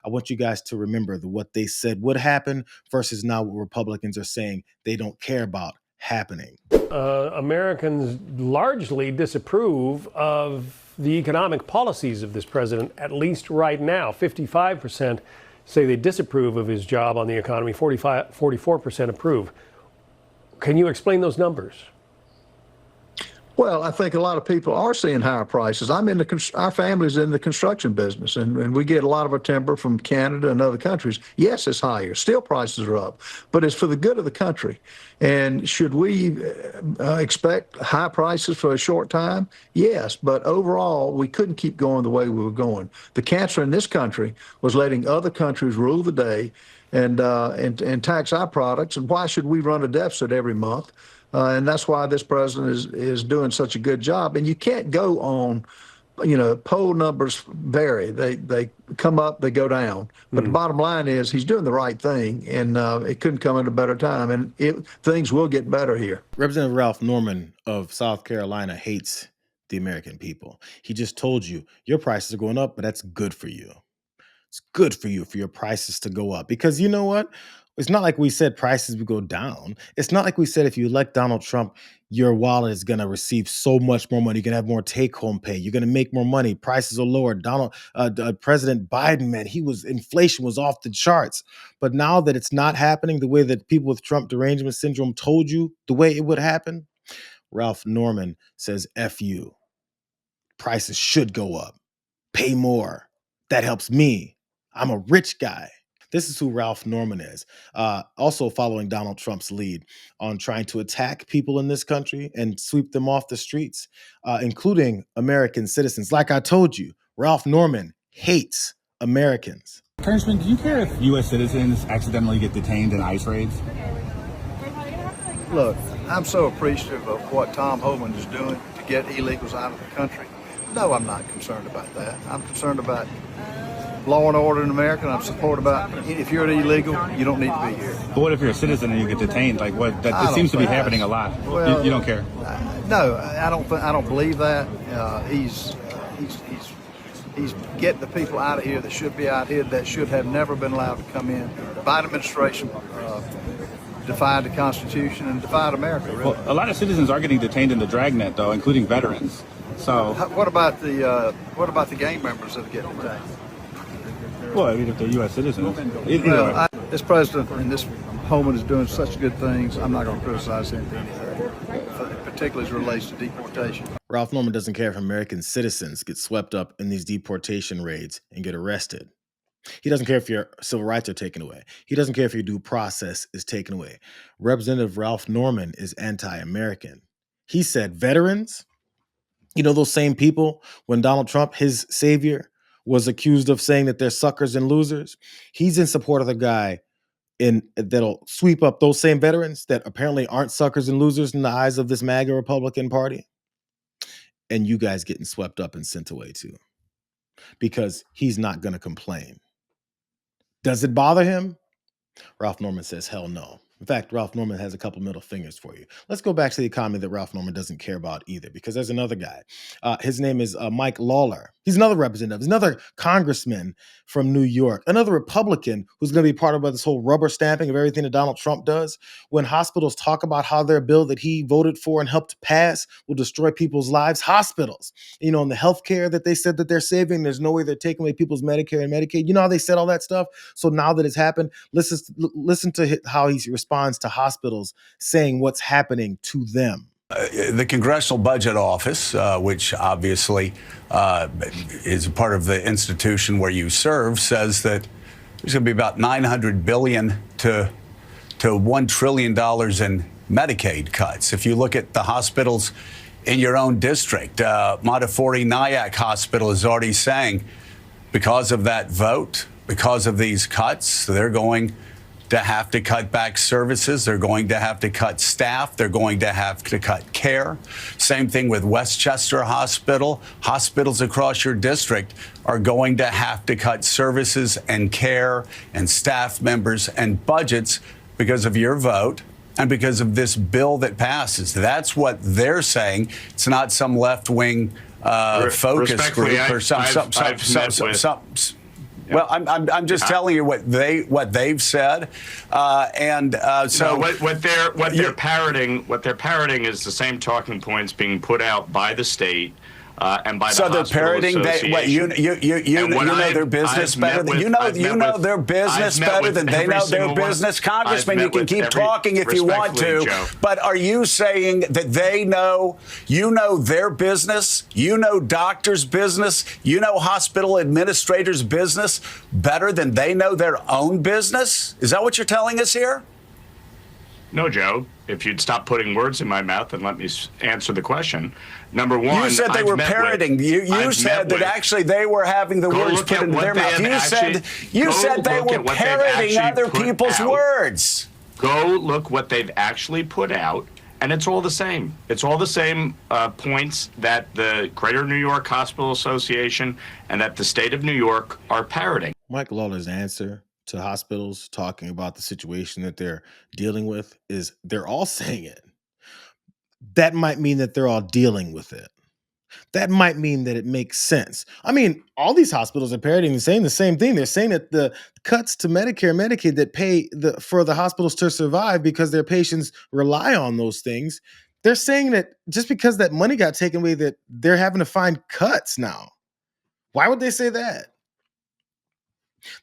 I want you guys to remember what they said would happen versus now what Republicans are saying they don't care about happening. Americans largely disapprove of the economic policies of this president, at least right now. 55% say they disapprove of his job on the economy, 44% approve. Can you explain those numbers? Well, I think a lot of people are seeing higher prices. Our family's in the construction business, and we get a lot of our timber from Canada and other countries. Yes, it's higher. Steel prices are up, but it's for the good of the country. And should we expect high prices for a short time? Yes, but overall, we couldn't keep going the way we were going. The cancer in this country was letting other countries rule the day and tax our products. And why should we run a deficit every month? And that's why this president is doing such a good job. And you can't go on, poll numbers vary. They come up, they go down. But the bottom line is he's doing the right thing, and it couldn't come at a better time. And things will get better here. Representative Ralph Norman of South Carolina hates the American people. He just told you your prices are going up, but that's good for you. It's good for you for your prices to go up, because you know what? It's not like we said prices would go down. It's not like we said if you elect Donald Trump, your wallet is going to receive so much more money. You're going to have more take-home pay. You're going to make more money. Prices are lower. President Biden, man, inflation was off the charts. But now that it's not happening the way that people with Trump derangement syndrome told you the way it would happen, Ralph Norman says, F you. Prices should go up. Pay more. That helps me. I'm a rich guy. This is who Ralph Norman is. Also following Donald Trump's lead on trying to attack people in this country and sweep them off the streets, including American citizens. Like I told you, Ralph Norman hates Americans. Congressman, do you care if U.S. citizens accidentally get detained in ICE raids? Look, I'm so appreciative of what Tom Homan is doing to get illegals out of the country. No, I'm not concerned about that. I'm concerned about law and order in America, and I'm supportive about if you're an illegal, you don't need to be here. But what if you're a citizen and you get detained? Like what? That seems to be happening a lot. Well, you don't care? No, I don't believe that. He's getting the people out of here that should be out here, that should have never been allowed to come in. The Biden administration defied the Constitution and defied America. Really. Well, a lot of citizens are getting detained in the dragnet, though, including veterans. So what about the gang members that get detained? Well, I mean, if they're U.S. citizens. This president and this Homan is doing such good things. I'm not going to criticize him for anything, particularly as it relates to deportation. Ralph Norman doesn't care if American citizens get swept up in these deportation raids and get arrested. He doesn't care if your civil rights are taken away. He doesn't care if your due process is taken away. Representative Ralph Norman is anti-American. He said veterans, those same people, when Donald Trump, his savior, was accused of saying that they're suckers and losers. He's in support of the guy that'll sweep up those same veterans that apparently aren't suckers and losers in the eyes of this MAGA Republican Party. And you guys getting swept up and sent away too. Because he's not going to complain. Does it bother him? Ralph Norman says, hell no. In fact, Ralph Norman has a couple middle fingers for you. Let's go back to the economy that Ralph Norman doesn't care about either, because there's another guy. His name is Mike Lawler. He's another representative. He's another congressman from New York, another Republican who's going to be part of this whole rubber stamping of everything that Donald Trump does. When hospitals talk about how their bill that he voted for and helped pass will destroy people's lives, hospitals, and the healthcare that they said that they're saving, there's no way they're taking away people's Medicare and Medicaid. You know how they said all that stuff? So now that it's happened, listen to how he responds to hospitals saying what's happening to them. The Congressional Budget Office, which obviously is a part of the institution where you serve, says that there's going to be about $900 billion to $1 trillion in Medicaid cuts. If you look at the hospitals in your own district, Montefiore Nyack Hospital is already saying, because of that vote, because of these cuts, they're going to have to cut back services. They're going to have to cut staff. They're going to have to cut care. Same thing with Westchester Hospital. Hospitals across your district are going to have to cut services and care and staff members and budgets because of your vote and because of this bill that passes. That's what they're saying. It's not some left-wing focus group or some Well, I'm just telling you what they've said, so what they're parroting is the same talking points being put out by the state and by the so they're hospital parroting. You know their business better than you know their business better than they know their business. Congressman, you can keep talking if you want to, Joe. but are you saying that they know their business, doctors' business, hospital administrators' business better than they know their own business? Is that what you're telling us here? No, Joe. If you'd stop putting words in my mouth and let me answer the question. Number one, you said they were parroting. You said that actually they were having the words put into their mouth. You said they were parroting other people's words. Go look what they've actually put out, and it's all the same. It's all the same points that the Greater New York Hospital Association and that the state of New York are parroting. Mike Lawler's answer to hospitals talking about the situation that they're dealing with is they're all saying it. That might mean that they're all dealing with it. That might mean that it makes sense. I mean, all these hospitals are parroting and saying the same thing. They're saying that the cuts to Medicare and Medicaid that pay for the hospitals to survive because their patients rely on those things, they're saying that just because that money got taken away, that they're having to find cuts now. Why would they say that?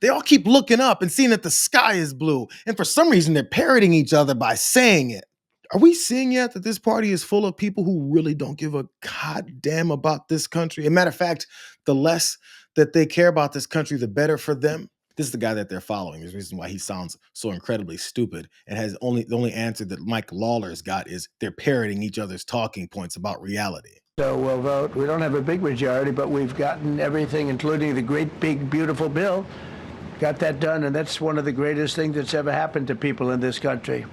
They all keep looking up and seeing that the sky is blue. And for some reason, they're parroting each other by saying it. Are we seeing yet that this party is full of people who really don't give a goddamn about this country? As a matter of fact, the less that they care about this country, the better for them. This is the guy that they're following. There's a reason why he sounds so incredibly stupid and has the only answer that Mike Lawler's got is they're parroting each other's talking points about reality. So we'll vote. We don't have a big majority, but we've gotten everything, including the great, big, beautiful bill. Got that done, and that's one of the greatest things that's ever happened to people in this country.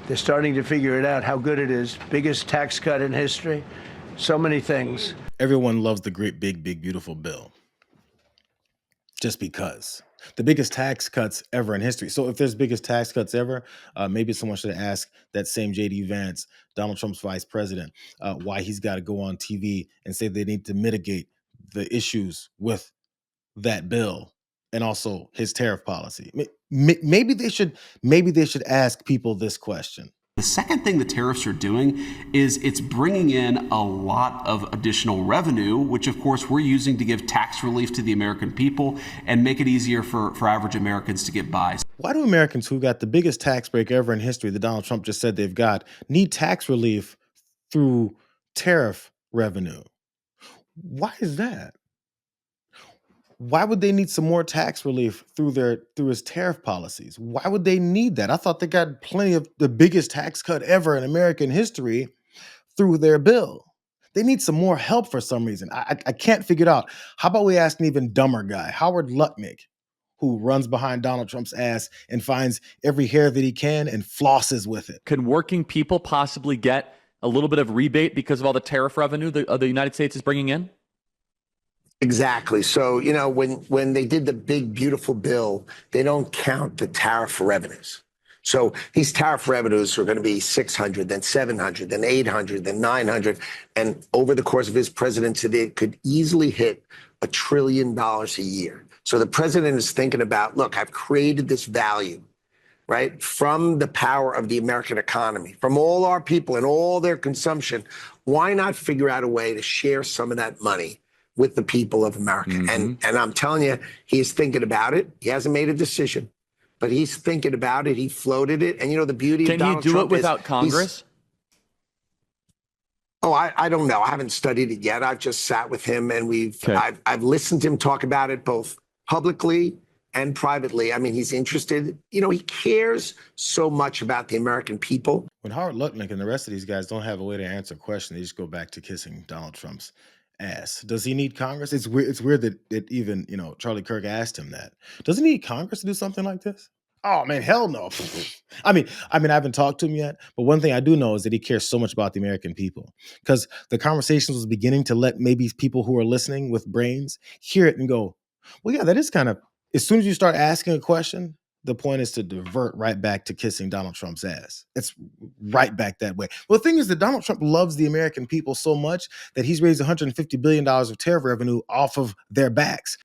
They're starting to figure it out, how good it is. Biggest tax cut in history. So many things. Everyone loves the great, big, beautiful bill. Just because. The biggest tax cuts ever in history. So if there's biggest tax cuts ever, maybe someone should ask that same J.D. Vance, Donald Trump's vice president, why he's got to go on TV and say they need to mitigate the issues with that bill and also his tariff policy. Maybe they should ask people this question. The second thing the tariffs are doing is it's bringing in a lot of additional revenue, which of course we're using to give tax relief to the American people and make it easier for average Americans to get by. Why do Americans who got the biggest tax break ever in history that Donald Trump just said they've got need tax relief through tariff revenue? Why is that? Why would they need some more tax relief through his tariff policies? Why would they need that? I thought they got plenty of the biggest tax cut ever in American history through their bill. They need some more help for some reason. I can't figure it out. How about we ask an even dumber guy, Howard Lutnick, who runs behind Donald Trump's ass and finds every hair that he can and flosses with it. Can working people possibly get a little bit of rebate because of all the tariff revenue the United States is bringing in? Exactly. So, when they did the big, beautiful bill, they don't count the tariff revenues. So these tariff revenues are going to be 600, then 700, then 800, then 900. And over the course of his presidency, they could easily hit $1 trillion a year. So the president is thinking about, look, I've created this value, right, from the power of the American economy, from all our people and all their consumption. Why not figure out a way to share some of that money with the people of America? Mm-hmm. And I'm telling you, he is thinking about it. He hasn't made a decision, but he's thinking about it. He floated it. And the beauty of Donald Trump is... Can he do it without Congress? I don't know. I haven't studied it yet. I've just sat with him and I've listened to him talk about it both publicly and privately. I mean, he's interested. He cares so much about the American people. When Howard Lutnick and the rest of these guys don't have a way to answer a question, they just go back to kissing Donald Trump's ass. Does he need Congress? It's weird that even Charlie Kirk asked him that. Does he need Congress to do something like this? Oh man, hell no. I mean, I haven't talked to him yet, but one thing I do know is that he cares so much about the American people because the conversation was beginning to let maybe people who are listening with brains hear it and go, well, yeah, that is kind of, as soon as you start asking a question, the point is to divert right back to kissing Donald Trump's ass. It's right back that way. Well, the thing is that Donald Trump loves the American people so much that he's raised $150 billion of tariff revenue off of their backs.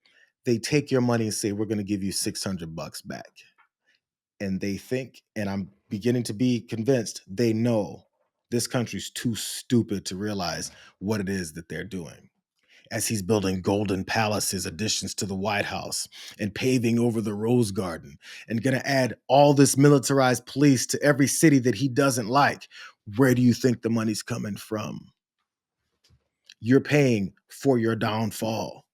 they take your money and say, we're going to give you $600 back. And they think, and I'm beginning to be convinced, they know this country's too stupid to realize what it is that they're doing. As he's building golden palaces, additions to the White House, and paving over the Rose Garden, and going to add all this militarized police to every city that he doesn't like, where do you think the money's coming from? You're paying for your downfall.